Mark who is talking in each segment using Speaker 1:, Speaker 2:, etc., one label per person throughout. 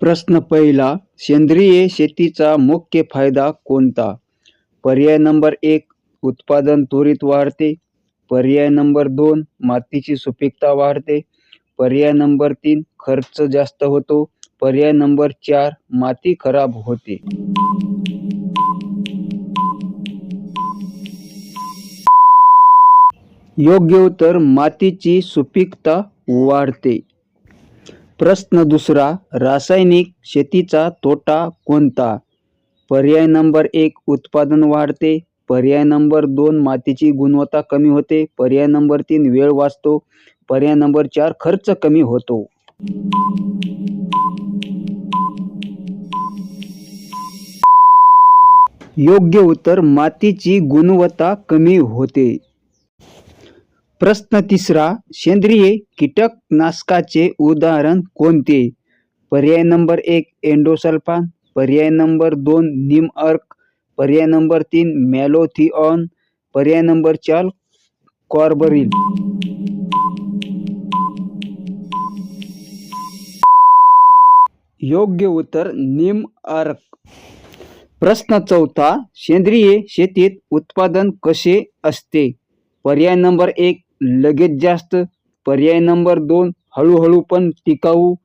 Speaker 1: प्रश्न पहिला, सेंद्रिय शेतीचा मुख्य फायदा कोणता? पर्याय नंबर 1, उत्पादन त्वरित वाढते. पर्याय नंबर 2, मातीची सुपीकता वाढते. पर्याय नंबर 3, खर्च जास्त होतो. पर्याय नंबर 4, माती खराब होते. योग्य उत्तर, मातीची सुपीकता वाढते. प्रश्न दुसरा, रासायनिक शेतीचा तोटा कोणता? पर्याय नंबर 1, उत्पादन वाढते. पर्याय नंबर 2, मातीची गुणवत्ता कमी होते. पर्याय नंबर 3, वेळ वाचतो. पर्याय नंबर 4, खर्च कमी होतो. योग्य उत्तर, मातीची गुणवत्ता कमी होते. प्रश्न तिसरा, सेंद्रिय कीटकनाशकाचे उदाहरण कोणते? पर्याय नंबर 1, एंडोसल्फान. पर्याय नंबर 2, नीम अर्क. पर्याय नंबर 3, मॅलोथिऑन. पर्याय नंबर 4, कॉर्बरिल. योग्य उत्तर, नीम अर्क. प्रश्न चौथा, सेंद्रिय शेतीत उत्पादन कसे असते? पर्याय नंबर 1, लगेच जास्त. पर्याय नंबर 2, हळूहळू पण टिकाऊ.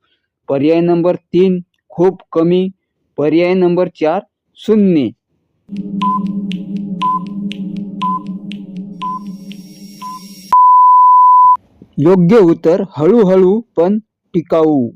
Speaker 1: पर्याय नंबर 3, खूप कमी. पर्याय नंबर 4, शून्य. योग्य उत्तर, हळूहळू पण टिकाऊ.